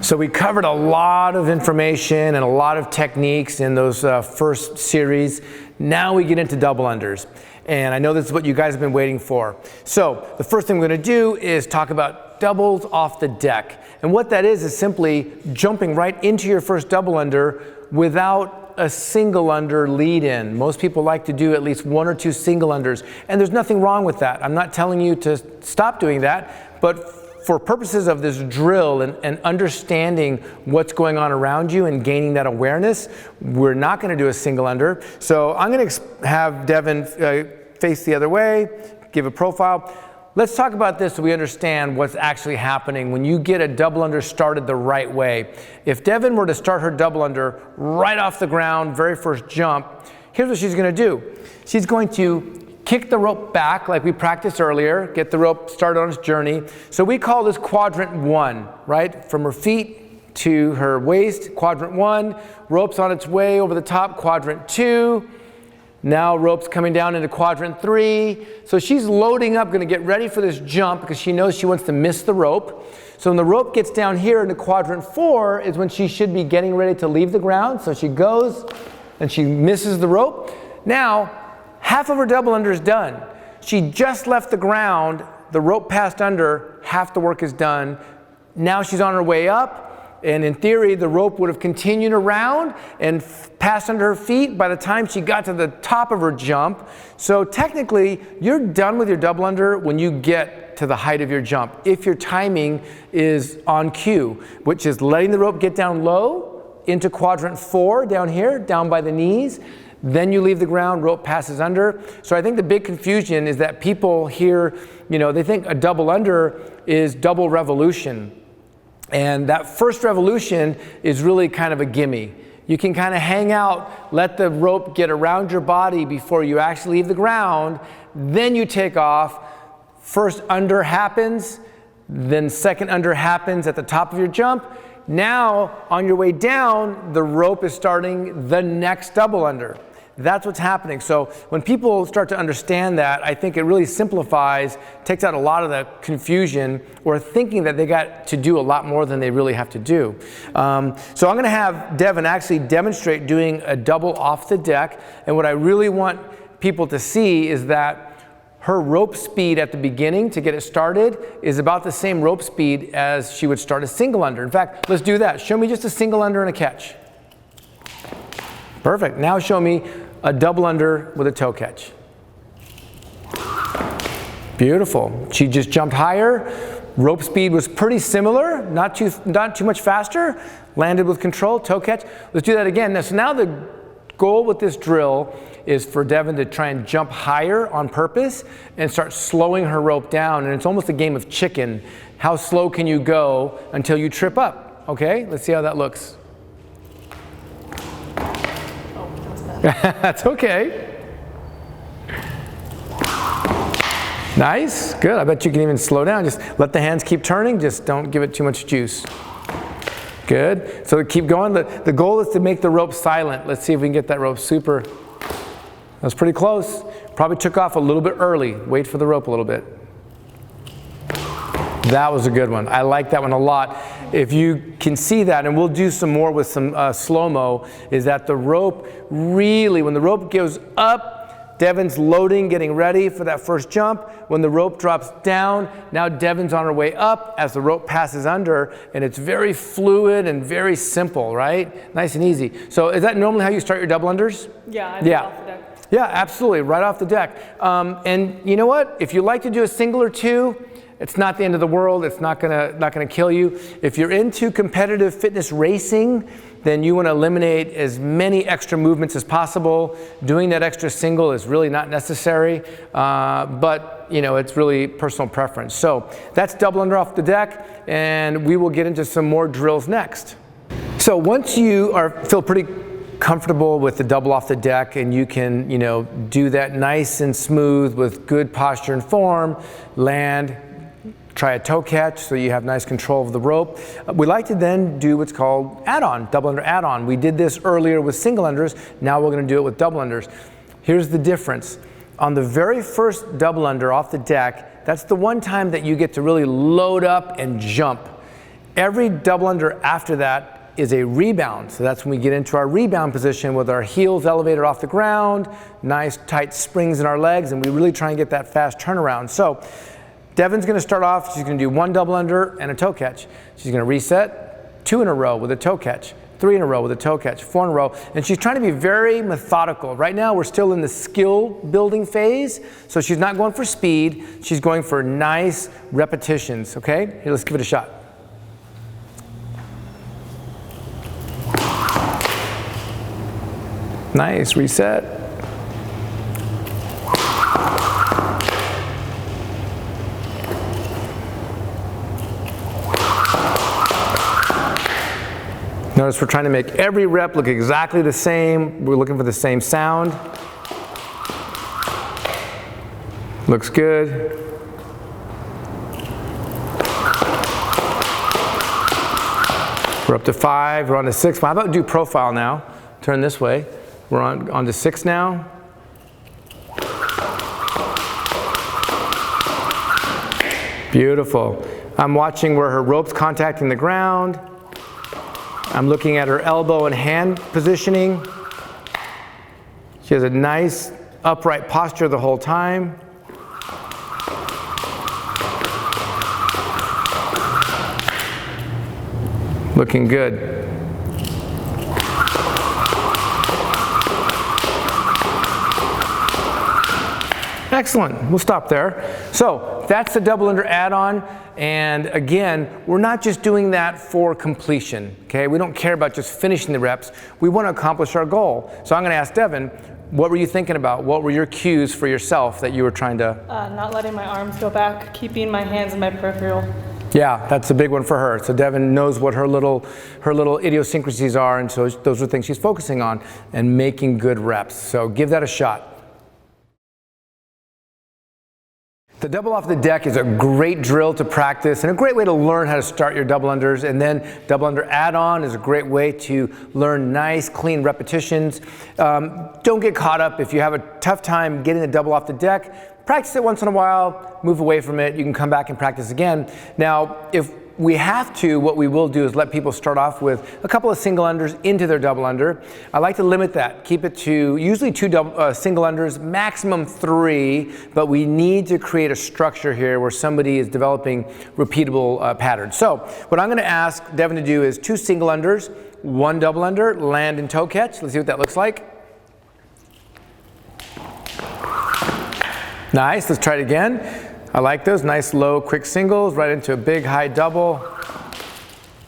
So we covered a lot of information and a lot of techniques in those first series. Now we get into double unders. And I know this is what you guys have been waiting for. So the first thing we're going to do is talk about doubles off the deck. And what that is simply jumping right into your first double under without a single under lead in. Most people like to do at least 1 or 2 single unders. And there's nothing wrong with that. I'm not telling you to stop doing that, but for purposes of this drill and understanding what's going on around you and gaining that awareness, we're not going to do a single under. So I'm going to have Devin face the other way, give a profile. Let's talk about this so we understand what's actually happening when you get a double under started the right way. If Devin were to start her double under right off the ground, very first jump, here's what she's going to do. She's going to kick the rope back like we practiced earlier, get the rope started on its journey. So we call this quadrant 1, right? From her feet to her waist, quadrant 1, rope's on its way over the top, quadrant 2. Now rope's coming down into quadrant 3. So she's loading up, gonna get ready for this jump because she knows she wants to miss the rope. So when the rope gets down here into quadrant 4 is when she should be getting ready to leave the ground. So she goes and she misses the rope. Now, half of her double under is done. She just left the ground, the rope passed under, half the work is done. Now she's on her way up, and in theory, the rope would have continued around and passed under her feet by the time she got to the top of her jump. So technically, you're done with your double under when you get to the height of your jump, if your timing is on cue, which is letting the rope get down low into quadrant 4 down here, down by the knees. Then you leave the ground, rope passes under. So I think the big confusion is that people here, they think a double under is double revolution. And that first revolution is really kind of a gimme. You can kind of hang out, let the rope get around your body before you actually leave the ground. Then you take off. First under happens, then second under happens at the top of your jump. Now, on your way down, the rope is starting the next double under. That's what's happening. So when people start to understand that, I think it really simplifies, takes out a lot of the confusion or thinking that they got to do a lot more than they really have to do. So I'm going to have Devin actually demonstrate doing a double off the deck. And what I really want people to see is that her rope speed at the beginning to get it started is about the same rope speed as she would start a single under. In fact, let's do that. Show me just a single under and a catch. Perfect. Now show me a double under with a toe catch. Beautiful. She just jumped higher. Rope speed was pretty similar, not too much faster. Landed with control, toe catch. Let's do that again. So now the goal with this drill is for Devin to try and jump higher on purpose and start slowing her rope down. And it's almost a game of chicken. How slow can you go until you trip up? Okay, let's see how that looks. That's okay. Nice, good. I bet you can even slow down. Just let the hands keep turning. Just don't give it too much juice. Good. So keep going. The goal is to make the rope silent. Let's see if we can get that rope super. That was pretty close. Probably took off a little bit early. Wait for the rope a little bit. That was a good one. I like that one a lot. If you can see that, and we'll do some more with some slow-mo, is that the rope really, when the rope goes up, Devin's loading, getting ready for that first jump. When the rope drops down, now Devin's on her way up as the rope passes under, and it's very fluid and very simple, right? Nice and easy. So is that normally how you start your double unders? Yeah, I do off the deck. Yeah, absolutely, right off the deck. And you know what? If you like to do a single or two, it's not the end of the world. It's not gonna kill you. If you're into competitive fitness racing, then you want to eliminate as many extra movements as possible. Doing that extra single is really not necessary, but it's really personal preference. So that's double under off the deck, and we will get into some more drills next. So once you feel pretty comfortable with the double off the deck and you can do that nice and smooth with good posture and form, land, try a toe catch so you have nice control of the rope. We like to then do what's called add-on, double under add-on. We did this earlier with single unders. Now we're going to do it with double unders. Here's the difference. On the very first double under off the deck, that's the one time that you get to really load up and jump. Every double under after that is a rebound. So that's when we get into our rebound position with our heels elevated off the ground, nice tight springs in our legs, and we really try and get that fast turnaround. So Devon's gonna start off, she's gonna do 1 double under and a toe catch. She's gonna reset 2 in a row with a toe catch, 3 in a row with a toe catch, 4 in a row, and she's trying to be very methodical. Right now we're still in the skill building phase, so she's not going for speed, she's going for nice repetitions, okay? Here, let's give it a shot. Nice, reset. Notice we're trying to make every rep look exactly the same. We're looking for the same sound. Looks good. We're up to 5, we're on to 6. How about do profile now? Turn this way. We're on to 6 now. Beautiful. I'm watching where her rope's contacting the ground. I'm looking at her elbow and hand positioning. She has a nice upright posture the whole time. Looking good. Excellent, we'll stop there. So that's the double under add-on, and again, we're not just doing that for completion, okay? We don't care about just finishing the reps, we want to accomplish our goal. So I'm gonna ask Devon, what were you thinking about? What were your cues for yourself that you were trying to? Not letting my arms go back, keeping my hands in my peripheral. Yeah, that's a big one for her. So Devon knows what her little idiosyncrasies are, and so those are things she's focusing on and making good reps. So give that a shot. The double off the deck is a great drill to practice and a great way to learn how to start your double unders, and then double under add-on is a great way to learn nice, clean repetitions. Don't get caught up if you have a tough time getting the double off the deck. Practice it once in a while, move away from it, you can come back and practice again. Now, if we have to, what we will do is let people start off with a couple of single unders into their double under. I like to limit that, keep it to usually 2 single unders, maximum 3, but we need to create a structure here where somebody is developing repeatable patterns. So what I'm gonna ask Devon to do is 2 single unders, 1 double under, land and toe catch. Let's see what that looks like. Nice, let's try it again. I like those, nice low quick singles right into a big high double.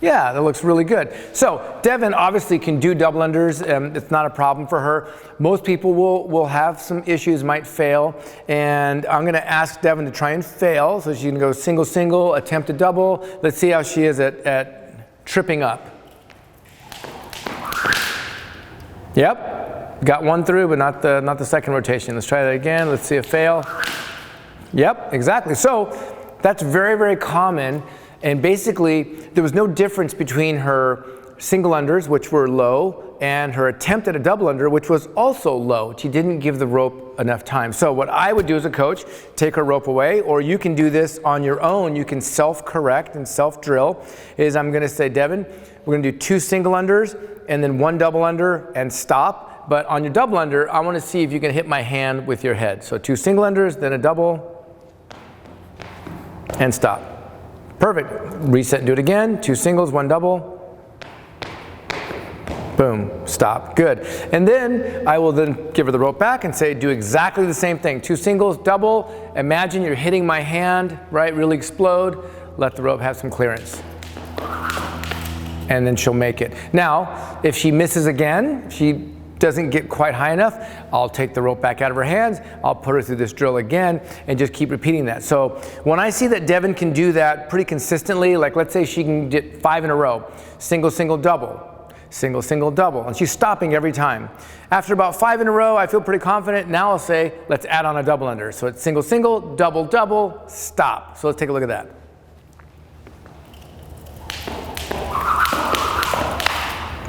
Yeah, that looks really good. So Devon obviously can do double unders, it's not a problem for her. Most people will have some issues, might fail, and I'm gonna ask Devon to try and fail, so she can go single, single, attempt a double. Let's see how she is at tripping up. Yep, got 1 through, but not the second rotation. Let's try that again, let's see a fail. Yep, exactly. So that's very, very common, and basically there was no difference between her single unders, which were low, and her attempt at a double under, which was also low. She didn't give the rope enough time. So what I would do as a coach, take her rope away, or you can do this on your own. You can self-correct and self-drill, is I'm gonna say, Devon, we're gonna do 2 single unders and then 1 double under and stop. But on your double under, I wanna see if you can hit my hand with your head. So 2 single unders, then a double, and stop. Perfect. Reset and do it again. 2 singles, 1 double. Boom, stop, good. And then I will then give her the rope back and say, do exactly the same thing. 2 singles, double. Imagine you're hitting my hand, right? Really explode. Let the rope have some clearance. And then she'll make it. Now, if she misses again, she doesn't get quite high enough, I'll take the rope back out of her hands, I'll put her through this drill again, and just keep repeating that. So when I see that Devon can do that pretty consistently, like let's say she can get 5 in a row, single, single, double, single, single, double, and she's stopping every time. After about 5 in a row, I feel pretty confident. Now I'll say, let's add on a double under. So it's single, single, double, double, stop. So let's take a look at that.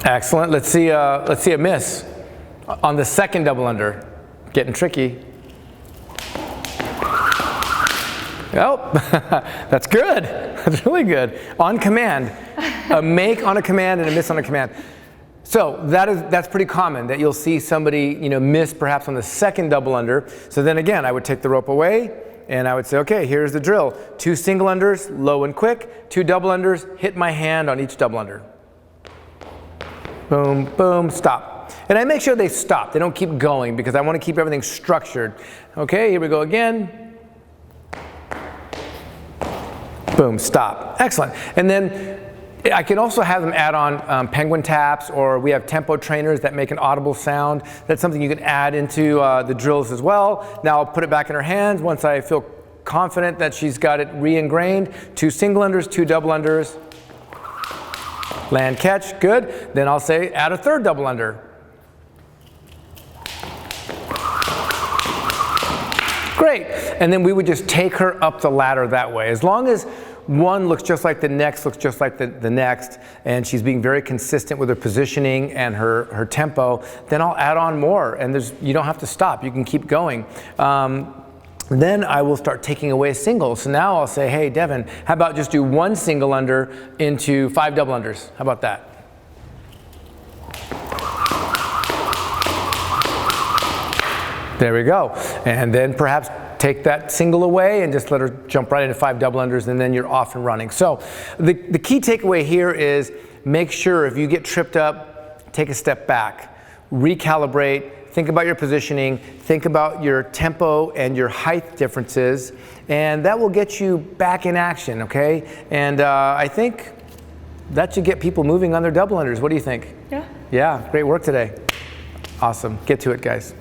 Excellent, let's see a miss. On the second double under, getting tricky. Oh, that's good. That's really good. On command. A make on a command and a miss on a command. So that's pretty common that you'll see somebody, miss perhaps on the second double under. So then again, I would take the rope away and I would say, okay, here's the drill. 2 single unders, low and quick. 2 double unders, hit my hand on each double under. Boom, boom, stop. And I make sure they stop. They don't keep going because I want to keep everything structured. Okay, here we go again. Boom, stop. Excellent. And then I can also have them add on penguin taps, or we have tempo trainers that make an audible sound. That's something you can add into the drills as well. Now I'll put it back in her hands once I feel confident that she's got it re-ingrained. 2 single unders, 2 double unders. Land, catch, good. Then I'll say add a third double under. Great. And then we would just take her up the ladder that way. As long as one looks just like the next, looks just like the next, and she's being very consistent with her positioning and her tempo, then I'll add on more, and you don't have to stop. You can keep going. Then I will start taking away singles. So now I'll say, hey, Devin, how about just do 1 single under into 5 double unders? How about that? There we go. And then perhaps take that single away and just let her jump right into 5 double unders, and then you're off and running. So the key takeaway here is make sure if you get tripped up, take a step back, recalibrate, think about your positioning, think about your tempo and your height differences, and that will get you back in action, okay? And I think that should get people moving on their double unders. What do you think? Yeah. Yeah, great work today. Awesome. Get to it, guys.